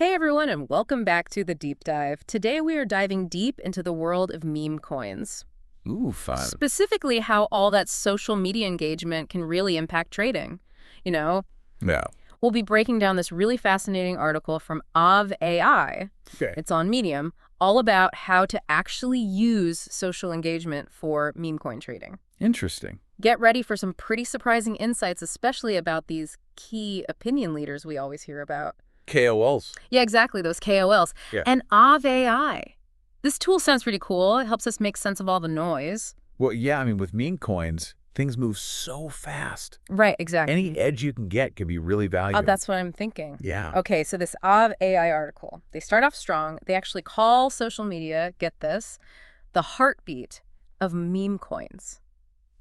Hey everyone, and welcome back to the Deep Dive. Today we are diving deep into the world of meme coins. Ooh, fun. Specifically, how all that social media engagement can really impact trading. You know, Yeah. we'll be breaking down this really fascinating article from Av AI. Okay. It's on Medium, all about how to actually use social engagement for meme coin trading. Interesting. Get ready for some pretty surprising insights, especially about these key opinion leaders we always hear about. KOLs. Yeah, exactly, those KOLs. Yeah. And Aave AI. This tool sounds pretty cool. It helps us make sense of all the noise. Well, yeah, I mean, with meme coins, things move so fast. Right, exactly. Any edge you can get can be really valuable. That's what I'm thinking. Yeah. Okay, so this Aave AI article, they start off strong. They actually call social media, get this, the heartbeat of meme coins.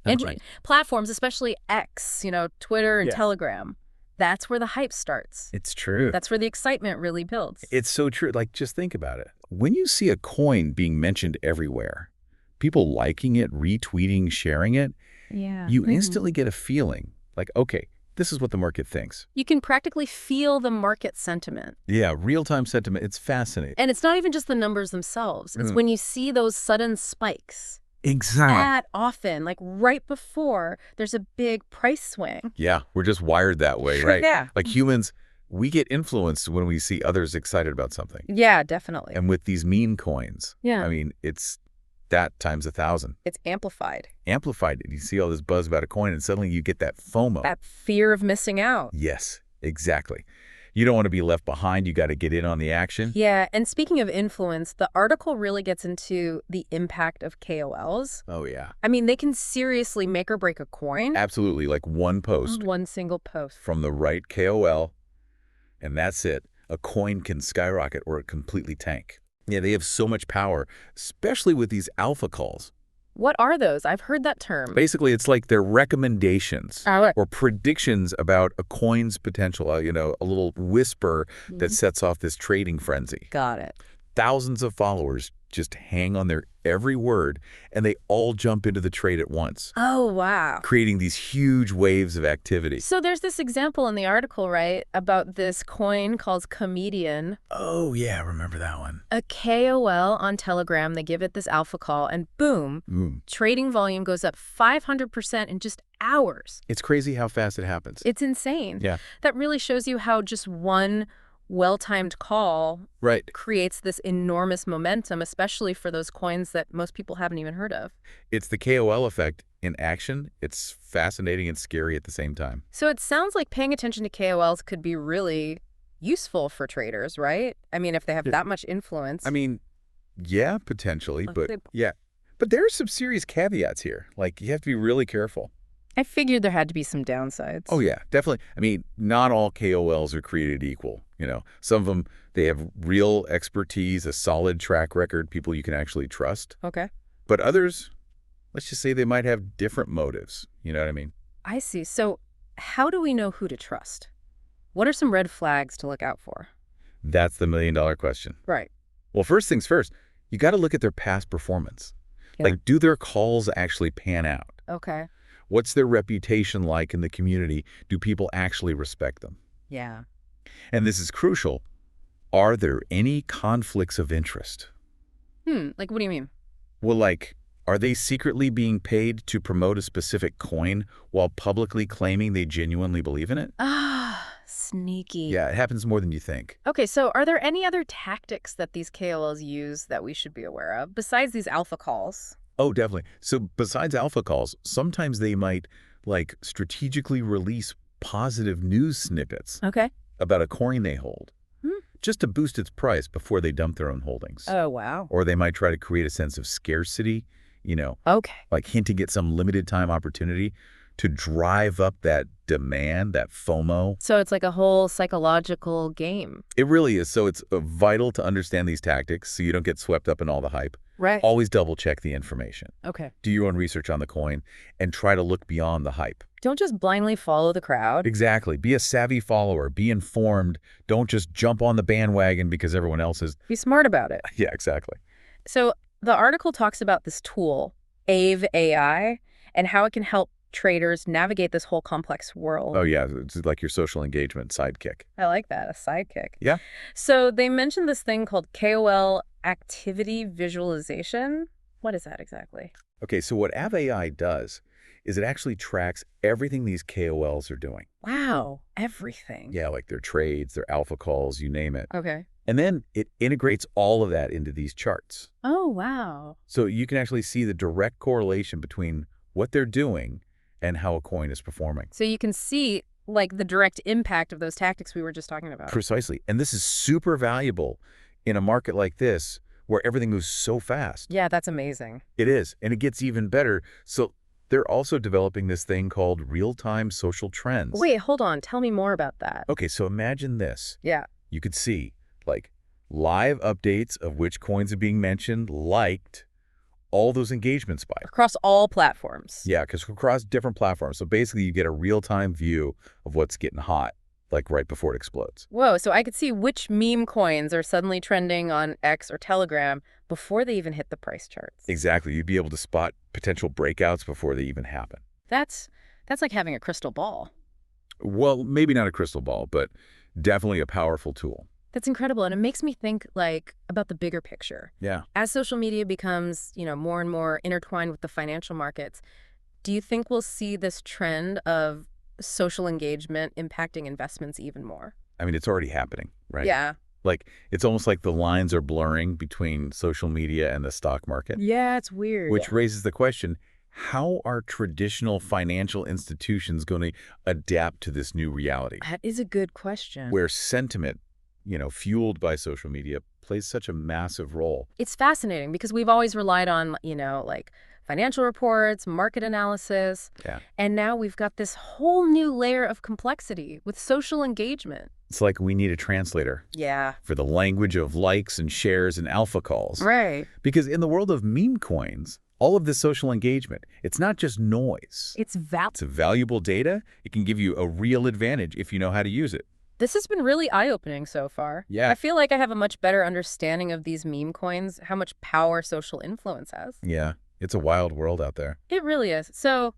That's right. Platforms, especially X, Twitter and Yeah. Telegram, that's where the hype starts. It's true. That's where the excitement really builds. It's so true. Like, just think about it. When you see a coin being mentioned everywhere, people liking it, retweeting, sharing it, Yeah. you instantly get a feeling like, okay, this is what the market thinks. You can practically feel the market sentiment. Yeah, real-time sentiment. It's fascinating. And it's not even just the numbers themselves. It's when you see those sudden spikes. Exactly. That often, like right before there's a big price swing. Yeah, we're just wired that way, right? Yeah. Like humans, we get influenced when we see others excited about something. Yeah, definitely. And with these meme coins, Yeah. I mean, it's that times 1,000. It's amplified. Amplified. You see all this buzz about a coin, and suddenly you get that FOMO. That fear of missing out. Yes, exactly. You don't want to be left behind. You got to get in on the action. Yeah, and speaking of influence, the article really gets into the impact of KOLs. Oh, yeah. I mean, they can seriously make or break a coin. Absolutely. Like one post One single post. from the right KOL, and that's it. A coin can skyrocket or completely tank. Yeah, they have so much power, especially with these alpha calls. What are those? I've heard that term. Basically, it's like their recommendations Oh, or predictions about a coin's potential, a little whisper that sets off this trading frenzy. got it. Thousands of followers just hang on their every word, and they all jump into the trade at once, Oh, wow. creating these huge waves of activity. So there's this example in the article, right, about this coin called Comedian. Oh, yeah, remember that one. A KOL on Telegram, they give it this alpha call, and boom, trading volume goes up 500% in just hours. It's crazy how fast it happens. It's insane. Yeah. That really shows you how just one well-timed call Right. creates this enormous momentum, especially for those coins that most people haven't even heard of. It's the KOL effect in action. It's fascinating and scary at the same time. So it sounds like paying attention to KOLs could be really useful for traders, right? I mean, if they have that much influence. I mean, yeah, potentially, Well, but they- yeah. But there are some serious caveats here. Like, you have to be really careful. I figured there had to be some downsides. Oh, yeah, definitely. I mean, not all KOLs are created equal. Some of them, they have real expertise, a solid track record, people you can actually trust. Okay. But others, let's just say they might have different motives. You know what I mean? I see. So how do we know who to trust? What are some red flags to look out for? That's the million-dollar question. Right. Well, first things first, you got to look at their past performance. Yeah. Like, do their calls actually pan out? Okay. What's their reputation like in the community? Do people actually respect them? Yeah. And this is crucial. Are there any conflicts of interest? Like, what do you mean? Well, like, are they secretly being paid to promote a specific coin while publicly claiming they genuinely believe in it? Ah, sneaky. Yeah, it happens more than you think. Okay, so are there any other tactics that these KOLs use that we should be aware of besides these alpha calls? Oh, definitely. So besides alpha calls, sometimes they might, like, strategically release positive news snippets Okay. about a coin they hold, just to boost its price before they dump their own holdings. Oh, wow. Or they might try to create a sense of scarcity, Okay. like hinting at some limited time opportunity to drive up that demand, that FOMO. So it's like a whole psychological game. It really is. So it's vital to understand these tactics so you don't get swept up in all the hype. Right. Always double check the information. Okay. Do your own research on the coin and try to look beyond the hype. Don't just blindly follow the crowd. Exactly. Be a savvy follower. Be informed. Don't just jump on the bandwagon because everyone else is. Be smart about it. Yeah, exactly. So the article talks about this tool, Aave AI, and how it can help traders navigate this whole complex world. Oh, yeah. It's like your social engagement sidekick. I like that, a sidekick. Yeah. So they mentioned this thing called KOL activity visualization. What is that exactly? Okay, so what AvAI does is it actually tracks everything these KOLs are doing. Wow, everything. Yeah, like their trades, their alpha calls, you name it. Okay. And then it integrates all of that into these charts. Oh, wow. So you can actually see the direct correlation between what they're doing and how a coin is performing. So you can see, like, the direct impact of those tactics we were just talking about. Precisely. And this is super valuable in a market like this where everything moves so fast. Yeah, that's amazing. It is. And it gets even better. So they're also developing this thing called real-time social trends. Wait, hold on. Tell me more about that. Okay, so imagine this. Yeah. You could see, like, live updates of which coins are being mentioned, liked, all those engagement spikes. Across all platforms. Yeah, because across different platforms. So basically, you get a real-time view of what's getting hot, like right before it explodes. Whoa, so I could see which meme coins are suddenly trending on X or Telegram before they even hit the price charts. Exactly. You'd be able to spot potential breakouts before they even happen. That's like having a crystal ball. Well, maybe not a crystal ball, but definitely a powerful tool. That's incredible. And it makes me think, like, about the bigger picture. Yeah. As social media becomes, more and more intertwined with the financial markets, do you think we'll see this trend of social engagement impacting investments even more? I mean, it's already happening, right? Yeah. Like, it's almost like the lines are blurring between social media and the stock market. Yeah, it's weird. Which raises the question, how are traditional financial institutions going to adapt to this new reality? That is a good question. Where sentiment, fueled by social media, plays such a massive role. It's fascinating because we've always relied on, like financial reports, market analysis. Yeah. And now we've got this whole new layer of complexity with social engagement. It's like we need a translator. Yeah. For the language of likes and shares and alpha calls. Right. Because in the world of meme coins, all of this social engagement, it's not just noise. It's a valuable data. It can give you a real advantage if you know how to use it. This has been really eye-opening so far. Yeah. I feel like I have a much better understanding of these meme coins, how much power social influence has. Yeah. It's a wild world out there. It really is. So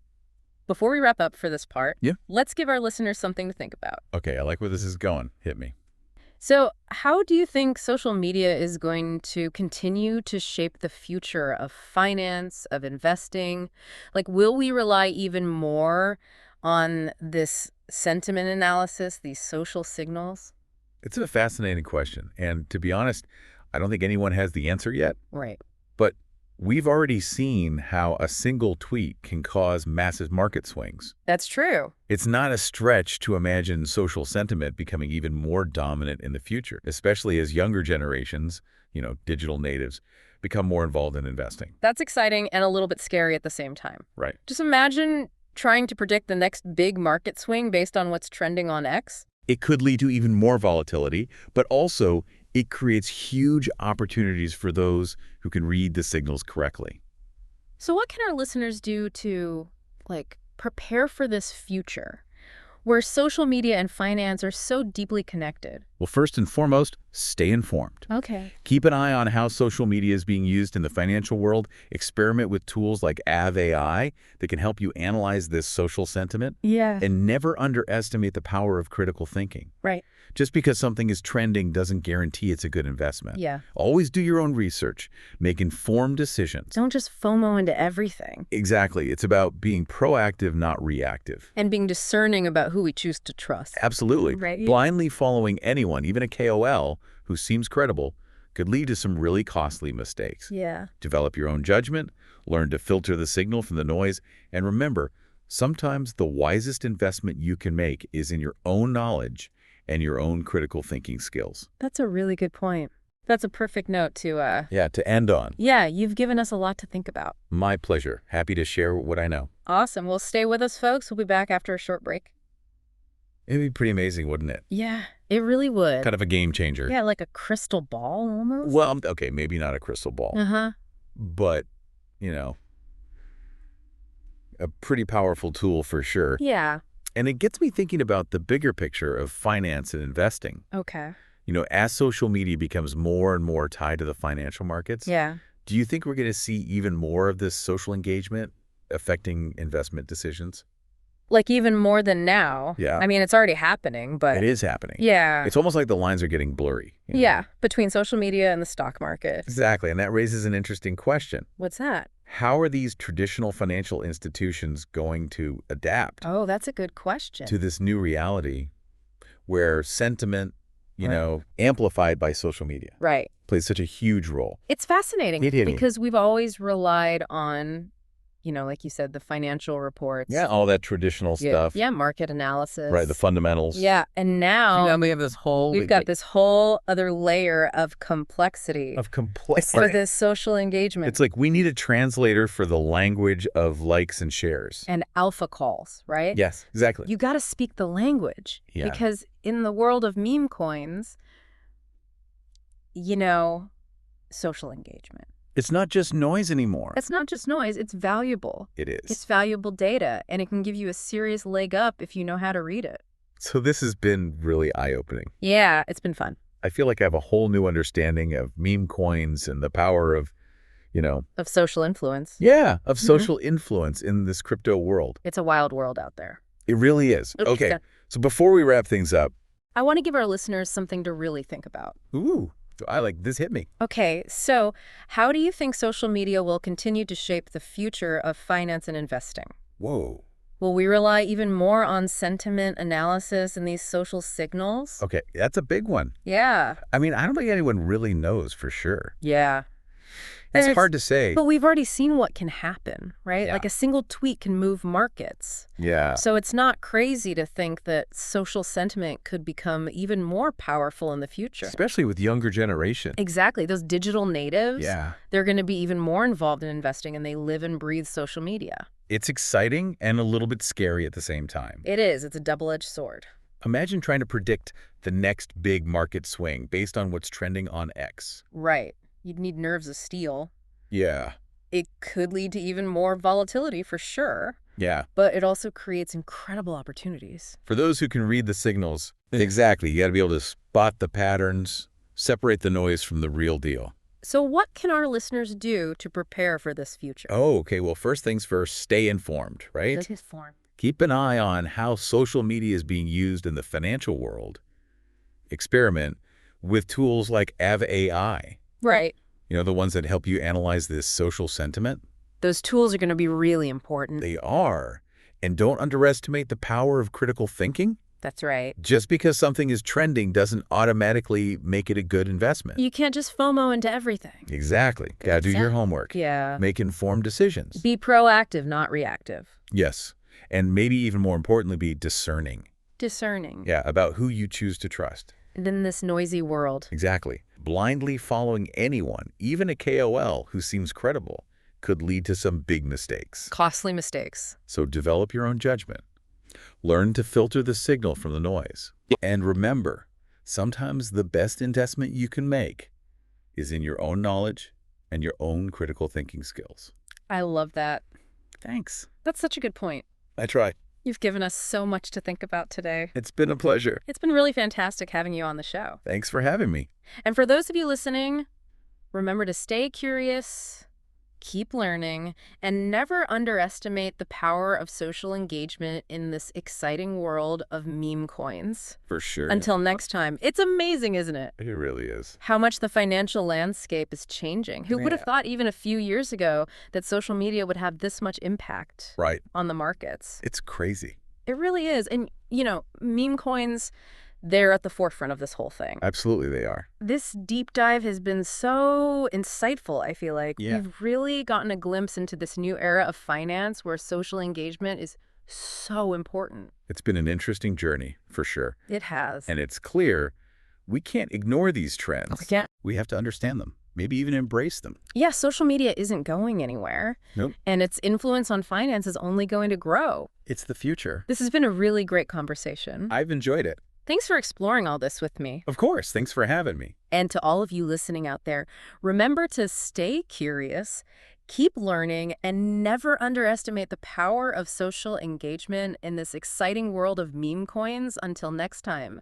before we wrap up for this part, Yeah. let's give our listeners something to think about. Okay, I like where this is going. Hit me. So how do you think social media is going to continue to shape the future of finance, of investing? Like, will we rely even more on this sentiment analysis, these social signals? It's a fascinating question. And to be honest, I don't think anyone has the answer yet. Right. But we've already seen how a single tweet can cause massive market swings. That's true. It's not a stretch to imagine social sentiment becoming even more dominant in the future, especially as younger generations, digital natives, become more involved in investing. That's exciting and a little bit scary at the same time. Right. Just imagine trying to predict the next big market swing based on what's trending on X. It could lead to even more volatility, but also it creates huge opportunities for those who can read the signals correctly. So what can our listeners do to, prepare for this future where social media and finance are so deeply connected? Well, first and foremost, stay informed. Okay. Keep an eye on how social media is being used in the financial world. Experiment with tools like AvAI that can help you analyze this social sentiment. Yeah. And never underestimate the power of critical thinking. Right. Just because something is trending doesn't guarantee it's a good investment. Yeah. Always do your own research. Make informed decisions. Don't just FOMO into everything. Exactly. It's about being proactive, not reactive. And being discerning about who we choose to trust. Absolutely. Right. Blindly following anyone, even a KOL, who seems credible, could lead to some really costly mistakes. Yeah. Develop your own judgment, learn to filter the signal from the noise, and remember, sometimes the wisest investment you can make is in your own knowledge and your own critical thinking skills. That's a really good point. That's a perfect note to, To end on. Yeah, you've given us a lot to think about. My pleasure. Happy to share what I know. Awesome. Well, stay with us, folks. We'll be back after a short break. It'd be pretty amazing, wouldn't it? Yeah, it really would. Kind of a game changer. Yeah, like a crystal ball almost. Well, okay, maybe not a crystal ball, but, a pretty powerful tool for sure. Yeah. And it gets me thinking about the bigger picture of finance and investing. Okay. As social media becomes more and more tied to the financial markets, Yeah. do you think we're going to see even more of this social engagement, affecting investment decisions? Like even more than now. Yeah. I mean, it's already happening, but It is happening. yeah. It's almost like the lines are getting blurry. Yeah, between social media and the stock market. Exactly, and that raises an interesting question. What's that? How are these traditional financial institutions going to adapt Oh, that's a good question. to this new reality where sentiment, Right. amplified by social media, Right. plays such a huge role? It's fascinating It is. because we've always relied on, like you said, the financial reports. Yeah, all that traditional stuff. Yeah, market analysis. Right, the fundamentals. Yeah, and now we have this whole... we've got this whole other layer of complexity of for complexity. this social engagement It's like we need a translator for the language of likes and shares. and alpha calls, right? Yes, exactly. You got to speak the language Yeah. because in the world of meme coins, social engagement. It's not just noise anymore. It's not just noise, it's valuable. It is. It's valuable data, and it can give you a serious leg up if you know how to read it. So this has been really eye-opening. Yeah, it's been fun. I feel like I have a whole new understanding of meme coins and the power of, Of social influence. of social influence in this crypto world. It's a wild world out there. It really is. Okay, so- so before we wrap things up, I want to give our listeners something to really think about. I like this hit me. Okay, so how do you think social media will continue to shape the future of finance and investing? Whoa. Will we rely even more on sentiment analysis and these social signals? Okay, that's a big one. Yeah. I mean, I don't think anyone really knows for sure. Yeah. It's And hard to say. But we've already seen what can happen, right? Yeah. Like a single tweet can move markets. Yeah. So it's not crazy to think that social sentiment could become even more powerful in the future. Especially with younger generation. Exactly. Those digital natives, Yeah. they're going to be even more involved in investing, and they live and breathe social media. It's exciting and a little bit scary at the same time. It is. It's a double-edged sword. Imagine trying to predict the next big market swing based on what's trending on X. Right. You'd need nerves of steel. Yeah. It could lead to even more volatility for sure, Yeah. but it also creates incredible opportunities. For those who can read the signals, exactly, you got to be able to spot the patterns, separate the noise from the real deal. So what can our listeners do to prepare for this future? Oh, okay. Well, first things first, stay informed, right? That is form. Keep an eye on how social media is being used in the financial world. Experiment with tools like AvAI, Right. the ones that help you analyze this social sentiment. Those tools are going to be really important. They are. And don't underestimate the power of critical thinking. That's right. Just because something is trending doesn't automatically make it a good investment. You can't just FOMO into everything. Exactly. Got to do your homework. Yeah. Make informed decisions. Be proactive, not reactive. Yes. And maybe even more importantly, be discerning. Discerning. Yeah, about who you choose to trust. And in this noisy world. Exactly. Blindly following anyone, even a KOL who seems credible, could lead to some big mistakes. Costly mistakes. So develop your own judgment. Learn to filter the signal from the noise. And remember, sometimes the best investment you can make is in your own knowledge and your own critical thinking skills. I love that. Thanks. That's such a good point. I tried. You've given us so much to think about today. It's been a pleasure. It's been really fantastic having you on the show. Thanks for having me. And for those of you listening, remember to stay curious, keep learning, and never underestimate the power of social engagement in this exciting world of meme coins. For sure. Until next time, it's amazing, isn't it? It really is. How much the financial landscape is changing. Who would have thought even a few years ago that social media would have this much impact Right. on the markets? It's crazy. It really is. And, meme coins, they're at the forefront of this whole thing. Absolutely they are. This deep dive has been so insightful, I feel like. Yeah. We've really gotten a glimpse into this new era of finance where social engagement is so important. It's been an interesting journey, for sure. It has. And it's clear we can't ignore these trends. We can't. We have to understand them, maybe even embrace them. Yeah, social media isn't going anywhere. Nope. And its influence on finance is only going to grow. It's the future. This has been a really great conversation. I've enjoyed it. Thanks for exploring all this with me. Of course. Thanks for having me. And to all of you listening out there, remember to stay curious, keep learning, and never underestimate the power of social engagement in this exciting world of meme coins. Until next time.